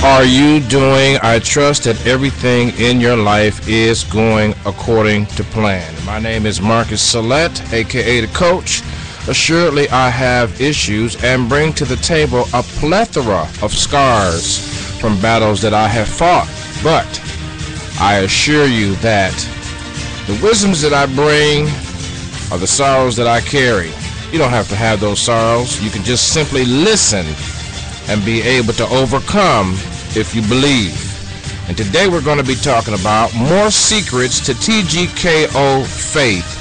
are you doing? I trust that everything in your life is going according to plan. My name is Marcus Salette, aka the Coach. Assuredly, I have issues and bring to the table a plethora of scars from battles that I have fought. But I assure you that the wisdoms that I bring are the sorrows that I carry. You don't have to have those sorrows. You can just simply listen and be able to overcome if you believe. And today we're going to be talking about more secrets to TGKO Faith.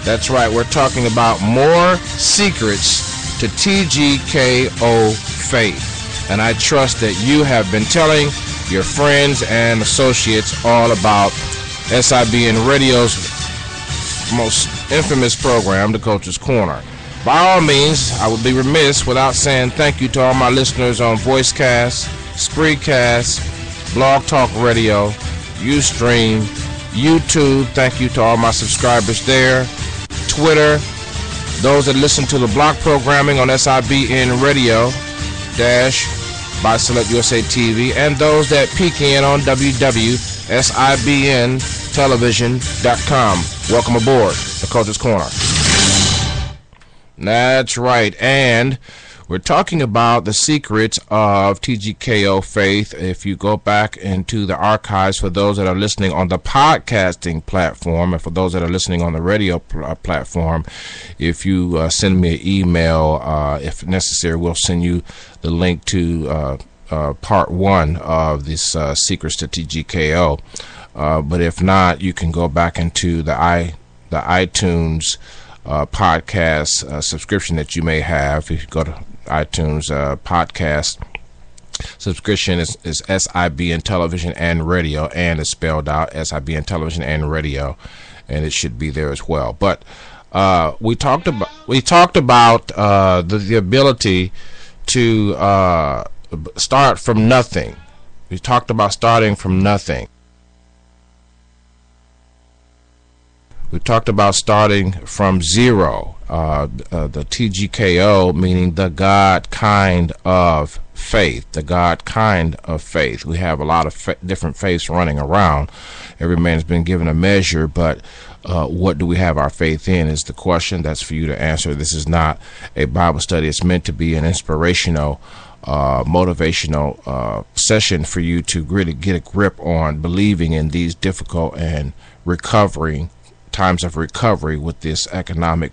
That's right, we're talking about more secrets to TGKO Faith. And I trust that you have been telling your friends and associates all about SIBN Radio's most infamous program, The Coach's Corner. By all means, I would be remiss without saying thank you to all my listeners on VoiceCast, Spreaker, Blog Talk Radio, Ustream, YouTube. Thank you to all my subscribers there. Twitter, those that listen to the block programming on SIBN Radio by Select USA TV, and those that peek in on www.sibntelevision.com. Welcome aboard The Coach's Corner. That's right, and we're talking about the secrets of TGKO Faith. If you go back into the archives, for those that are listening on the podcasting platform, and for those that are listening on the radio platform, if you send me an email, if necessary, we'll send you the link to part 1 of this secrets to TGKO. But if not, you can go back into the iTunes podcast subscription that you may have. If you go to iTunes podcast subscription, is SIBN Television and Radio, and it's spelled out SIBN Television and Radio, and it should be there as well. But we talked about the ability to start from nothing. We talked about starting from nothing. We talked about starting from zero. The TGKO, meaning the God kind of faith. The God kind of faith. We have a lot of different faiths running around. Every man's been given a measure, but what do we have our faith in is the question. That's for you to answer. This is not a Bible study. It's meant to be an inspirational, motivational session for you to really get a grip on believing in these difficult and recovering times of recovery with this economic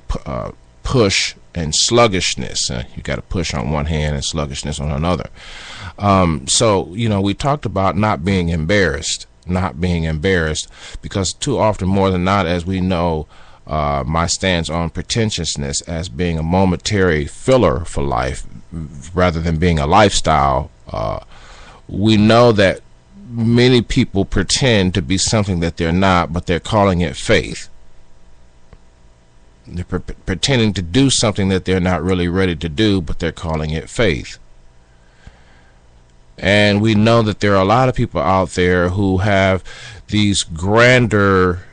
push and sluggishness. You got to push on one hand and sluggishness on another. So, we talked about not being embarrassed, because too often, more than not, as we know, my stance on pretentiousness as being a momentary filler for life rather than being a lifestyle. We know that many people pretend to be something that they're not, but they're calling it faith. They're pretending to do something that they're not really ready to do, but they're calling it faith. And we know that there are a lot of people out there who have these grander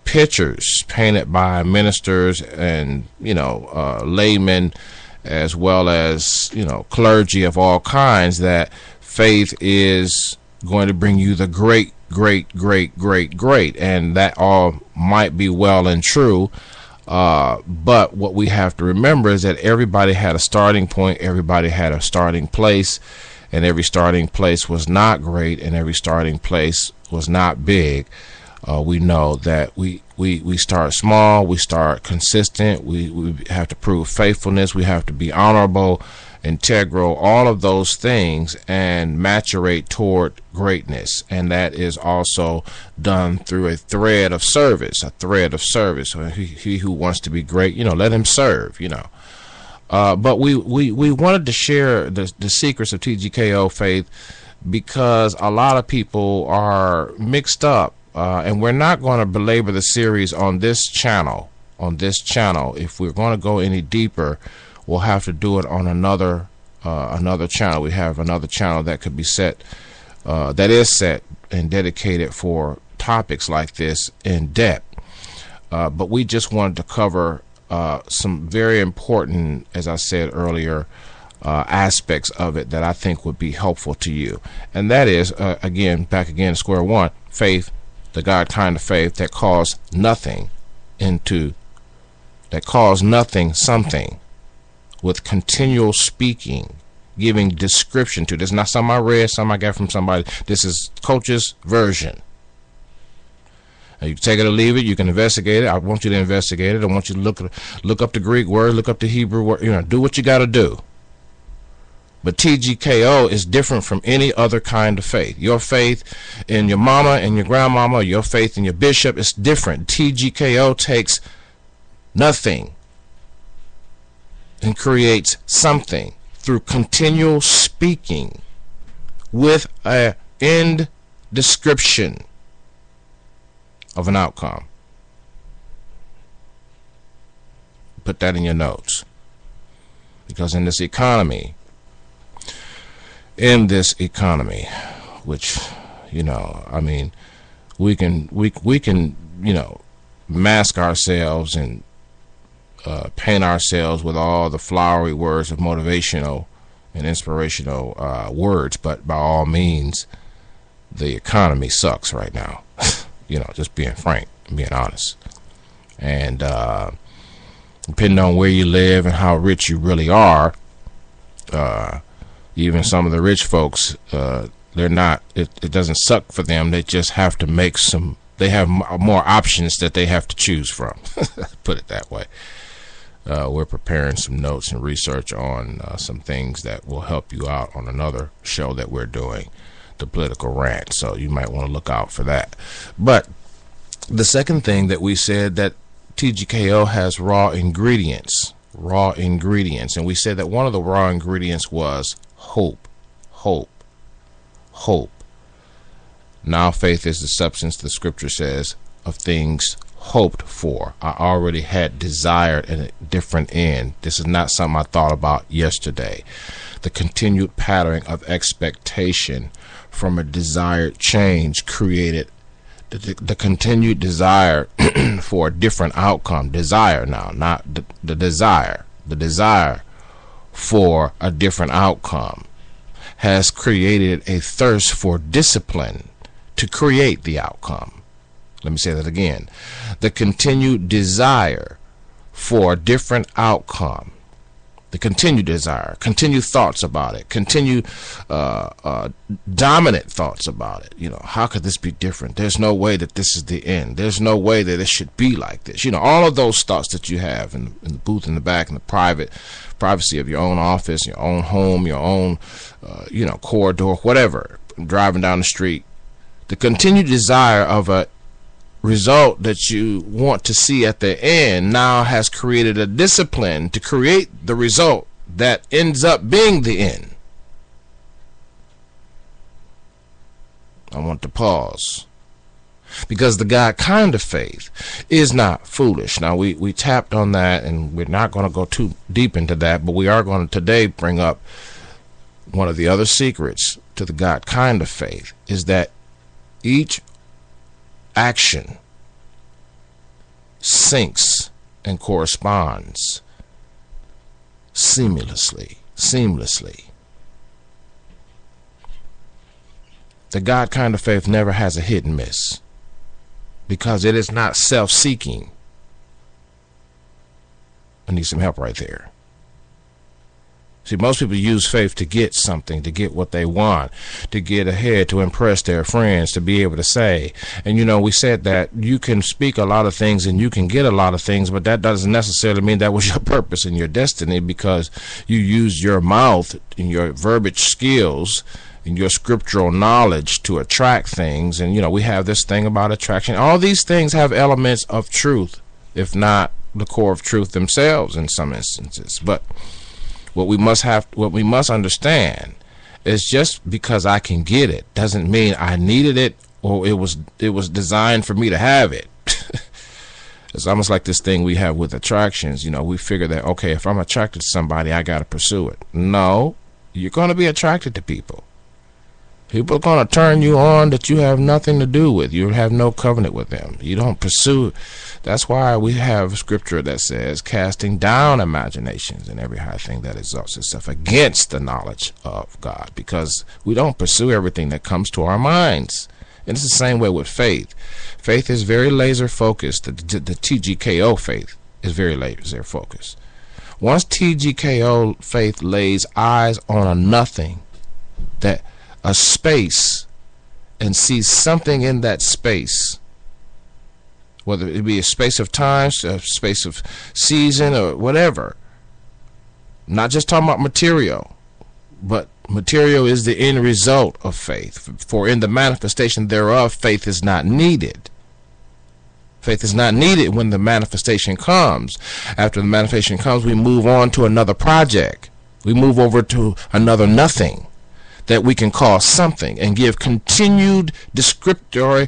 pictures painted by ministers and laymen, as well as clergy of all kinds, that faith is going to bring you the great, and that all might be well and true, but what we have to remember is that everybody had a starting point, everybody had a starting place, and every starting place was not great, and every starting place was not big. We know that we start small, we start consistent, we have to prove faithfulness, we have to be honorable, integral, all of those things, and maturate toward greatness. And that is also done through a thread of service. So he who wants to be great, let him serve, But we wanted to share the secrets of TGKO Faith because a lot of people are mixed up, and we're not going to belabor the series on this channel. If we're going to go any deeper, we'll have to do it on another channel. We have another channel that could be set, that is set and dedicated for topics like this in depth. But we just wanted to cover some very important, as I said earlier, aspects of it that I think would be helpful to you. And that is, again, back again to square one, faith, the God kind of faith that calls nothing something with continual speaking, giving description to. This is not something I read, something I got from somebody. This is Coach's version. Now, you can take it or leave it. You can investigate it. I want you to investigate it. I want you to look up the Greek word, look up the Hebrew word. Do what you got to do. But TGKO is different from any other kind of faith. Your faith in your mama and your grandmama, your faith in your bishop is different. TGKO takes nothing and creates something through continual speaking with an end description of an outcome. Put that in your notes. Because in this economy, which, we can mask ourselves and paint ourselves with all the flowery words of motivational and inspirational words, but by all means, the economy sucks right now. Just being frank and being honest. And depending on where you live and how rich you really are, even some of the rich folks, they're not, it doesn't suck for them. They just have to make they have more options that they have to choose from. Put it that way. We're preparing some notes and research on some things that will help you out on another show that we're doing, the Political Rant. So you might want to look out for that. But the second thing that we said, that TGKO has raw ingredients, and we said that one of the raw ingredients was hope. Now faith is the substance, the scripture says, of things hoped for. I already had desired a different end. This is not something I thought about yesterday. The continued pattern of expectation from a desired change created the continued desire for a different outcome. Desire now, not the desire. The desire for a different outcome has created a thirst for discipline to create the outcome. Let me say that again. The continued desire for a different outcome, the continued desire, continued thoughts about it, continued dominant thoughts about it. How could this be different? There's no way that this is the end. There's no way that it should be like this. All of those thoughts that you have in the booth in the back, in the privacy of your own office, your own home, your own, corridor, whatever, driving down the street. The continued desire of a result that you want to see at the end now has created a discipline to create the result that ends up being the end. I want to pause, because the God kind of faith is not foolish. Now we tapped on that, and we're not going to go too deep into that, but we are going to today bring up one of the other secrets to the God kind of faith, is that each action syncs and corresponds seamlessly. The God kind of faith never has a hit and miss, because it is not self-seeking. I need some help right there. See, most people use faith to get something, to get what they want, to get ahead, to impress their friends, to be able to say. And, we said that you can speak a lot of things and you can get a lot of things, but that doesn't necessarily mean that was your purpose and your destiny, because you use your mouth and your verbiage skills and your scriptural knowledge to attract things. And, we have this thing about attraction. All these things have elements of truth, if not the core of truth themselves in some instances. But what we must understand is, just because I can get it doesn't mean I needed it or it was designed for me to have it. It's almost like this thing we have with attractions. We figure that, okay, if I'm attracted to somebody, I got to pursue it. No, you're going to be attracted to people. People are going to turn you on that you have nothing to do with. You have no covenant with them. You don't pursue. That's why we have scripture that says, casting down imaginations and every high thing that exalts itself against the knowledge of God, because we don't pursue everything that comes to our minds. And it's the same way with faith. Faith is very laser focused. The TGKO faith is very laser focused. Once TGKO faith lays eyes on a nothing, that a space, and sees something in that space, whether it be a space of time, a space of season, or whatever. Not just talking about material, but material is the end result of faith. For in the manifestation thereof, faith is not needed. Faith is not needed when the manifestation comes. After the manifestation comes, we move on to another project. We move over to another nothing that we can call something, and give continued descriptory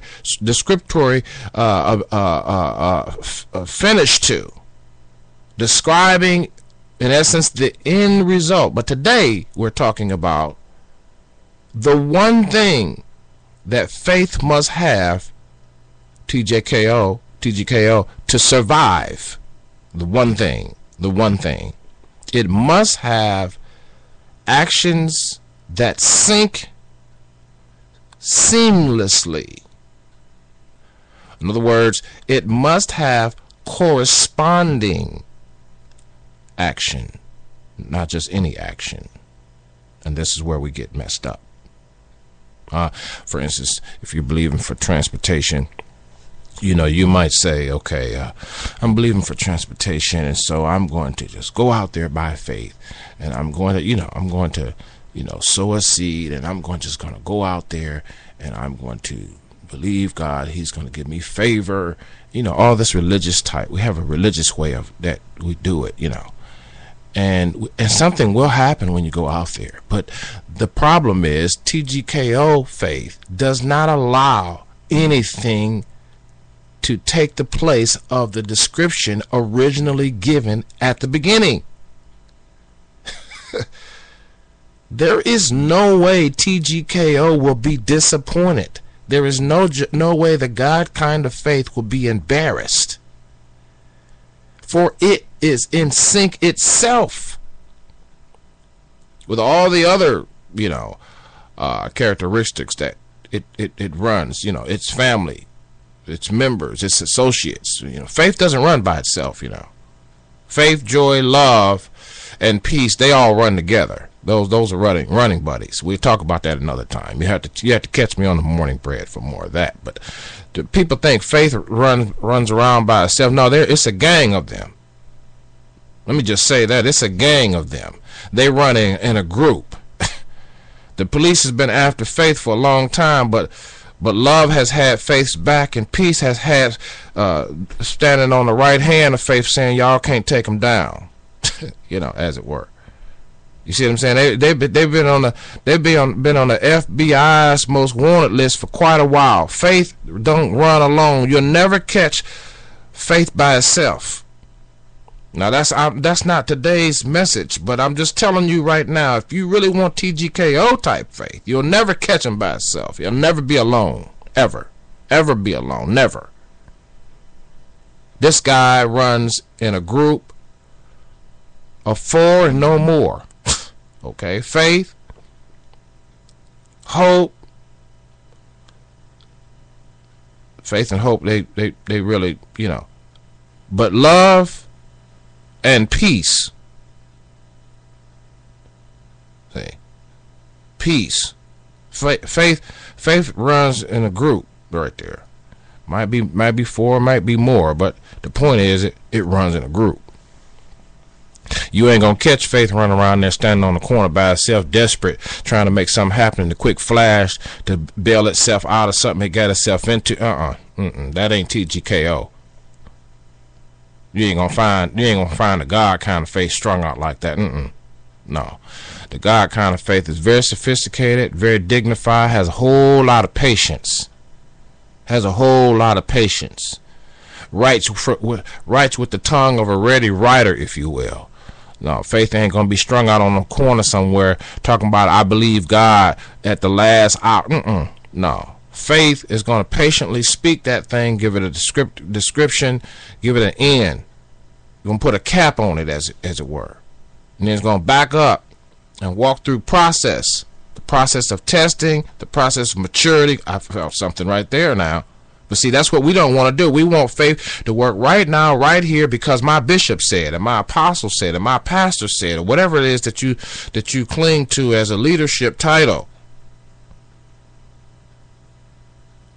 finish to, describing in essence the end result. But today we're talking about the one thing that faith must have, TGKO, to survive. The one thing. It must have actions that sync seamlessly. In other words, it must have corresponding action, not just any action. And this is where we get messed up. For instance, if you're believing for transportation, you might say, okay, I'm believing for transportation, and so I'm going to just go out there by faith, and I'm going to sow a seed, and I'm just going to go out there, and I'm going to believe God. He's going to give me favor. All this religious type. We have a religious way of that we do it, and something will happen when you go out there. But the problem is TGKO faith does not allow anything to take the place of the description originally given at the beginning. There is no way TGKO will be disappointed. There is no way the God kind of faith will be embarrassed. For it is in sync itself with all the other, characteristics that it runs. Its family, its members, its associates. Faith doesn't run by itself. Faith, joy, love, and peace, they all run together. Those are running buddies. We'll talk about that another time. You have to catch me on the morning bread for more of that. But people think faith runs around by itself. No, it's a gang of them. Let me just say that it's a gang of them. They run in a group. The police has been after faith for a long time, but love has had faith's back, and peace has had standing on the right hand of faith, saying y'all can't take them down. As it were. You see what I'm saying? They've been on the FBI's most wanted list for quite a while. Faith don't run alone. You'll never catch faith by itself. Now that's not today's message, but I'm just telling you right now, if you really want TGKO type faith, you'll never catch him by itself. You'll never be alone. Ever be alone. Never. This guy runs in a group of 4 and no more. Okay, faith, hope, and hope, they really, but love and peace. See, peace, faith runs in a group right there. Might be 4, might be more, but the point is it runs in a group. You ain't gonna catch faith running around there standing on the corner by itself, desperate, trying to make something happen in the quick flash to bail itself out of something it got itself into. That ain't TGKO. You ain't gonna find the God kind of faith strung out like that. No. The God kind of faith is very sophisticated, very dignified, has a whole lot of patience. Writes with the tongue of a ready writer, if you will. No, faith ain't going to be strung out on a corner somewhere talking about I believe God at the last hour. No. Faith is going to patiently speak that thing, give it a description, give it an end. You're going to put a cap on it, as it were. And then it's going to back up and walk through process. The process of testing, the process of maturity. I felt something right there now. But see, that's what we don't want to do. We want faith to work right now, right here, because my bishop said, and my apostle said, and my pastor said, or whatever it is that you cling to as a leadership title.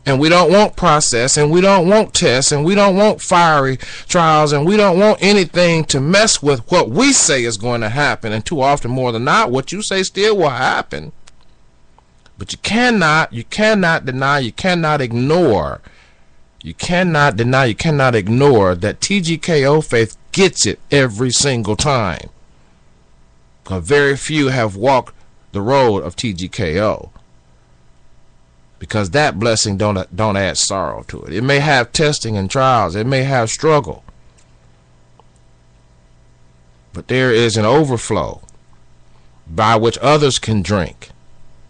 And we don't want process, and we don't want tests, and we don't want fiery trials, and we don't want anything to mess with what we say is going to happen. And too often, more than not, what you say still will happen. But you cannot deny, you cannot ignore. You cannot deny, you cannot ignore that TGKO Faith gets it every single time. Because very few have walked the road of TGKO. Because that blessing don't add sorrow to it. It may have testing and trials. It may have struggle. But there is an overflow by which others can drink.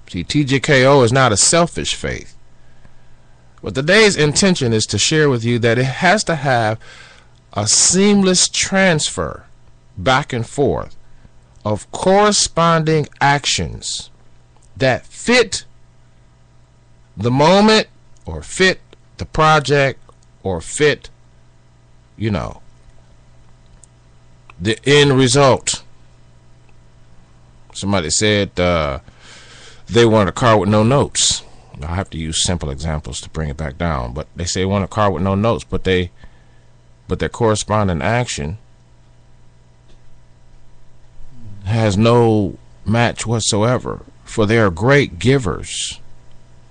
See, TGKO is not a selfish faith. But today's intention is to share with you that it has to have a seamless transfer back and forth of corresponding actions that fit the moment or fit the project or fit, the end result. Somebody said they wanted a car with no notes. I have to use simple examples to bring it back down, but they say they want a car with no notes, but their corresponding action has no match whatsoever. For they are great givers.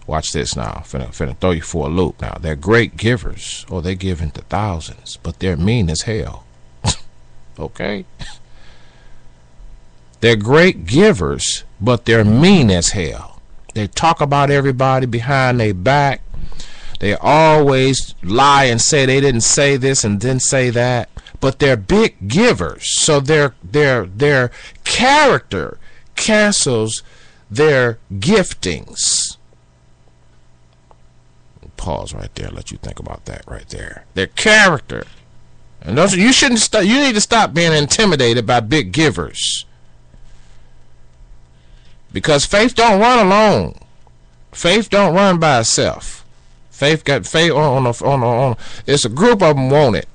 Watch this now. Finna throw you for a loop now. They're great givers, or they give into thousands, but they're mean as hell. Okay? They're great givers, but they're mean as hell. They talk about everybody behind their back. They always lie and say they didn't say this and didn't say that. But they're big givers, so their character cancels their giftings. Pause right there. Let you think about that right there. Their character, and those, you need to stop being intimidated by big givers. Because faith don't run alone. Faith don't run by itself. Faith got faith on. It's a group of them want it.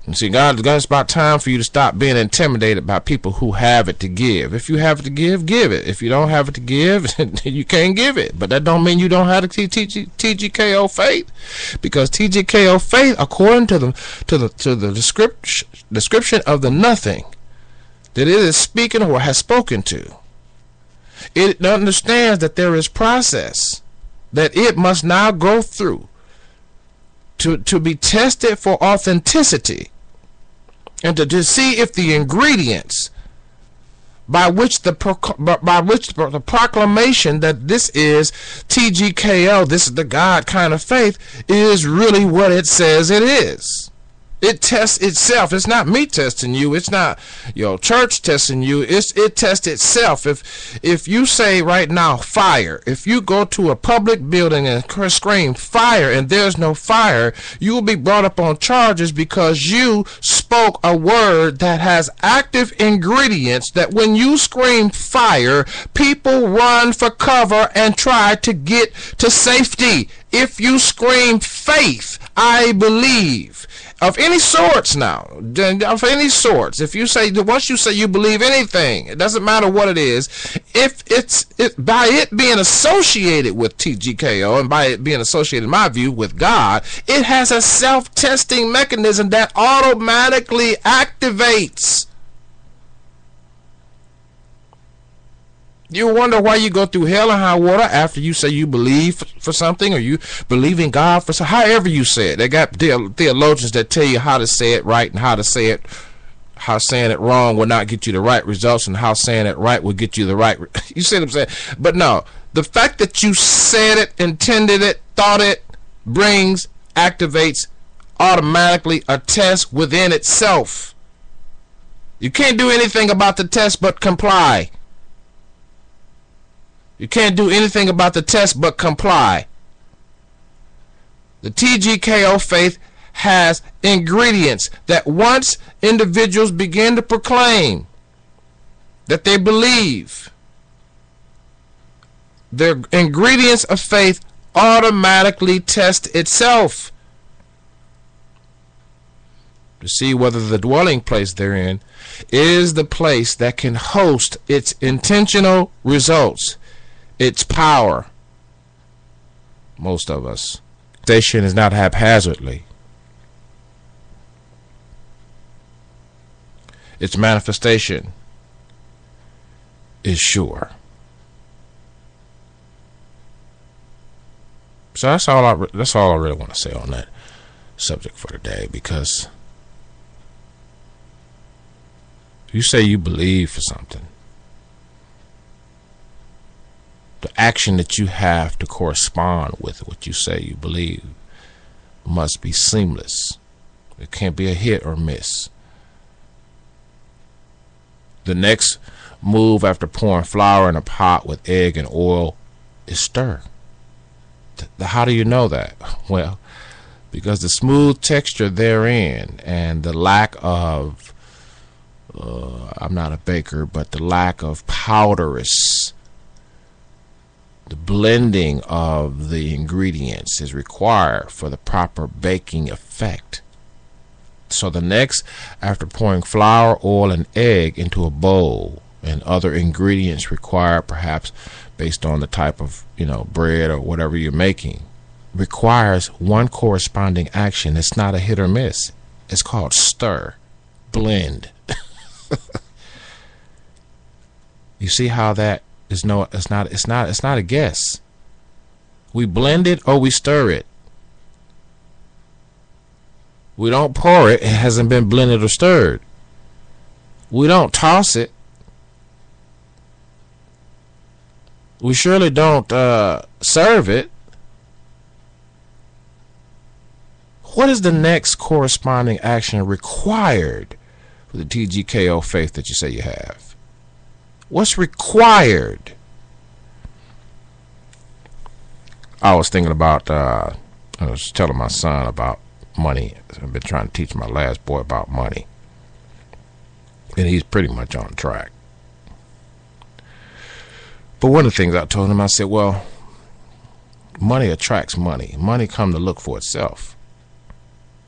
And see, God, it's about time for you to stop being intimidated by people who have it to give. If you have it to give, give it. If you don't have it to give, you can't give it. But that don't mean you don't have to TGKO Faith, because TGKO Faith, according to the description of the nothing that it is speaking or has spoken to, it understands that there is process that it must now go through to be tested for authenticity, and to see if the ingredients by which the proclamation that this is TGKO, this is the God kind of faith, is really what it says it is. It tests itself. It's not me testing you. It's not your church testing you. It tests itself. If you say right now fire, if you go to a public building and scream fire and there's no fire, you will be brought up on charges because you spoke a word that has active ingredients that when you scream fire, people run for cover and try to get to safety. If you scream faith, I believe, of any sorts now, of any sorts, if you say, once you say you believe anything, it doesn't matter what it is, if by it being associated with TGKO and by it being associated, in my view, with God, it has a self-testing mechanism that automatically activates. You wonder why you go through hell and high water after you say you believe for something, or you believe in God for something, however you say it. They got theologians that tell you how to say it right and how to say it, how saying it wrong will not get you the right results, and how saying it right will get you the right. You see what I'm saying? But no, the fact that you said it, intended it, thought it, activates automatically a test within itself. You can't do anything about the test but comply. You can't do anything about the test but comply. The TGKO faith has ingredients that once individuals begin to proclaim that they believe, their ingredients of faith automatically test itself to see whether the dwelling place therein is the place that can host its intentional results, its power. Most of us. Station is not haphazardly. Its manifestation is sure. So that's all I really want to say on that subject for today, because if you say you believe for something, the action that you have to correspond with what you say you believe must be seamless. It can't be a hit or miss. The next move after pouring flour in a pot with egg and oil is stir. How do you know that? Well, because the smooth texture therein and the lack of, I'm not a baker, but the lack of powderous, the blending of the ingredients is required for the proper baking effect. So the next, after pouring flour, oil, and egg into a bowl and other ingredients required, perhaps based on the type of, bread or whatever you're making, requires one corresponding action. It's not a hit or miss. It's called stir, blend. You see how that is it's not a guess. We blend it or we stir it. We don't pour it. It hasn't been blended or stirred. We don't toss it. We surely don't serve it. What is the next corresponding action required for the TGKO faith that you say you have? What's required? I was thinking about, I was telling my son about money. I've been trying to teach my last boy about money, and he's pretty much on track. But one of the things I told him, I said, well, money attracts money. Money comes to look for itself.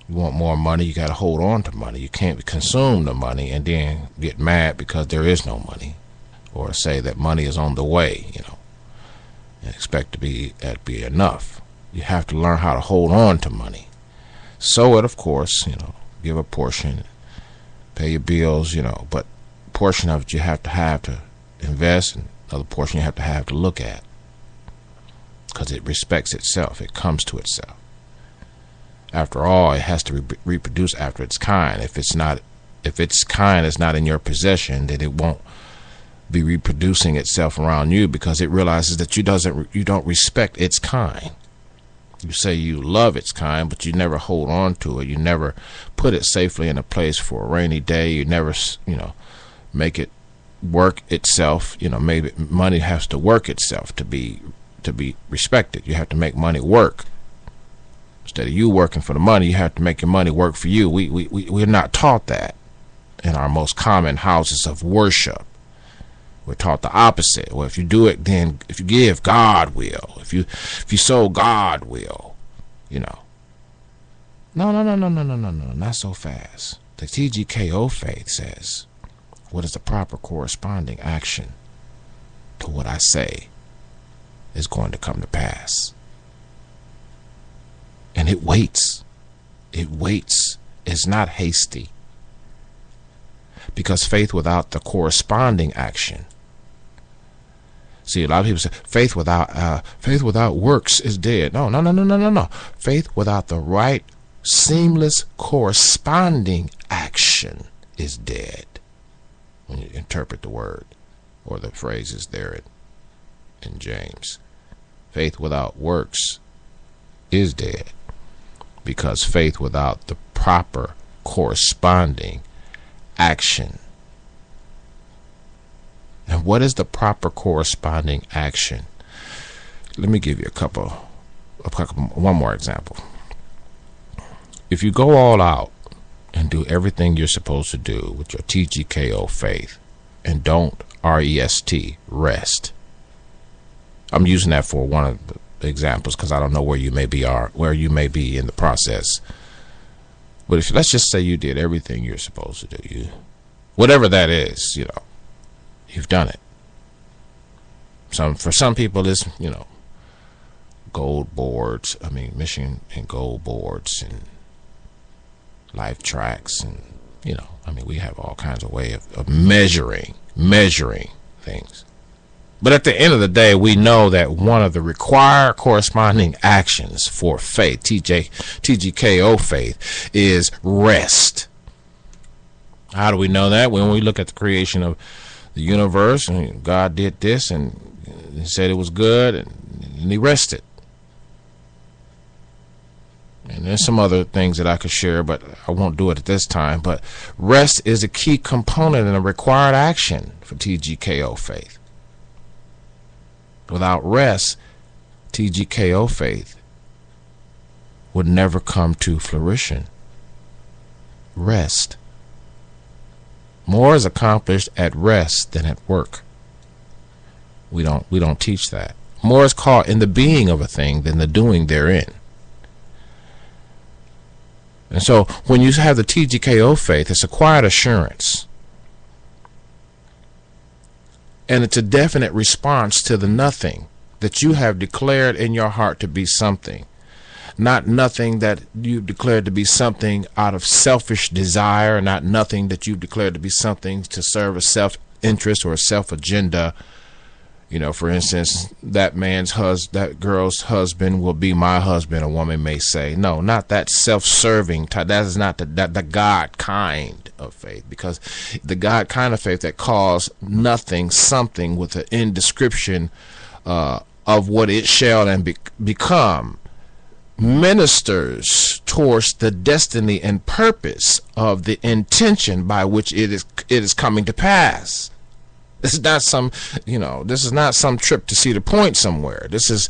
You want more money, you got to hold on to money. You can't consume the money and then get mad because there is no money, or say that money is on the way, and expect to be enough. You have to learn how to hold on to money. Sow it, of course, give a portion, pay your bills, but a portion of it you have to invest, and another portion you have to look at, because it respects itself. It comes to itself. After all, it has to reproduce after its kind. If its kind is not in your possession, then it won't be reproducing itself around you, because it realizes that you don't respect its kind. You say you love its kind, but you never hold on to it. You never put it safely in a place for a rainy day. You never, make it work itself. Maybe money has to work itself to be respected. You have to make money work. Instead of you working for the money, you have to make your money work for you. We're not taught that in our most common houses of worship. We're taught the opposite. Well, if you do it, then if you give, God will. If you sow, God will. No, not so fast. The TGKO faith says, what is the proper corresponding action to what I say is going to come to pass? And it waits. It waits. It's not hasty. Because faith without the corresponding action. See, a lot of people say faith without works is dead. No. Faith without the right, seamless, corresponding action is dead. When you interpret the word or the phrases there in James, faith without works is dead. because faith without the proper corresponding action. And what is the proper corresponding action? Let me give you one more example. If you go all out and do everything you're supposed to do with your TGKO faith and don't rest. I'm using that for one of the examples because I don't know where you may be in the process. But if let's just say you did everything you're supposed to do, whatever that is, you've done it. For some people, it's gold boards. Mission and gold boards and life tracks, and we have all kinds of way of measuring things. But at the end of the day, we know that one of the required corresponding actions for faith, TGKO faith, is rest. How do we know that? When we look at the creation of the universe, and God did this, and He said it was good, and He rested. And there's some other things that I could share, but I won't do it at this time. But rest is a key component and a required action for TGKO faith. Without rest, TGKO faith would never come to fruition. Rest. More is accomplished at rest than at work. We don't teach that. More is caught in the being of a thing than the doing therein. And so when you have the TGKO faith, it's a quiet assurance. And it's a definite response to the nothing that you have declared in your heart to be something. Not nothing that you've declared to be something out of selfish desire, not nothing that you've declared to be something to serve a self-interest or a self-agenda. For instance, that girl's husband will be my husband, a woman may say. No, not that self-serving type. That is not the God kind of faith, because the God kind of faith that calls nothing something with an end description of what it shall and become ministers towards the destiny and purpose of the intention by which it is coming to pass. This is not some trip to see the point somewhere. This is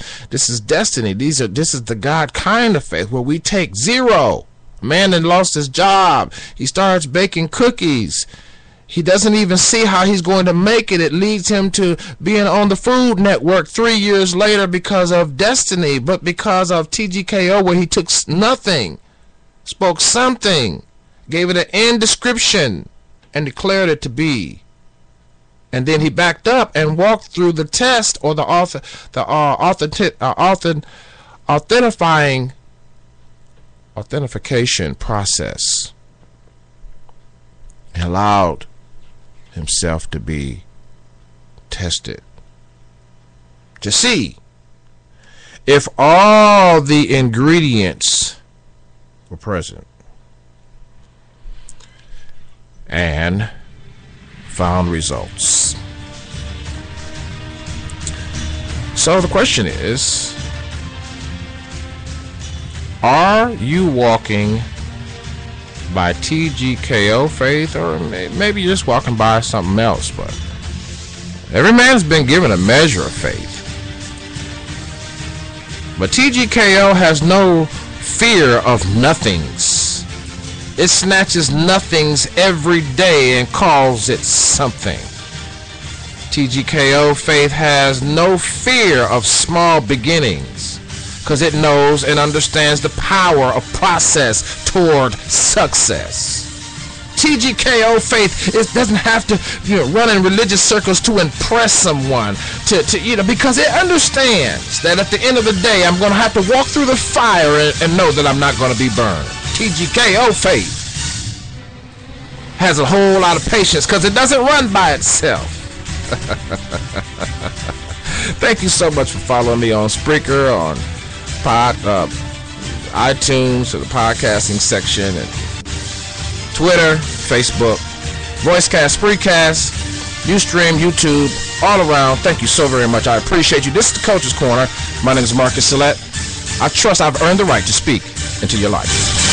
destiny. This is the God kind of faith where we take zero. A man that lost his job, he starts baking cookies. He doesn't even see how he's going to make it. It leads him to being on the Food Network 3 years later because of destiny, but because of TGKO, where he took nothing, spoke something, gave it an end description, and declared it to be. And then he backed up and walked through the test or the authentication process and allowed himself to be tested to see if all the ingredients were present, and found results. So the question is, are you walking by TGKO faith, or maybe you're just walking by something else? But every man's been given a measure of faith. But TGKO has no fear of nothings. It snatches nothings every day and calls it something. TGKO faith has no fear of small beginnings, because it knows and understands the power of process toward success. TGKO faith doesn't have to run in religious circles to impress someone, because it understands that at the end of the day I'm going to have to walk through the fire and know that I'm not going to be burned. TGKO faith has a whole lot of patience because it doesn't run by itself. Thank you so much for following me on Spreaker, on iTunes, or the podcasting section, and Twitter, Facebook, Voicecast, Spreecast, Ustream, YouTube, all around. Thank you so very much. I appreciate you. This is the Coach's Corner. My name is Marcus Sillett. I trust I've earned the right to speak into your life.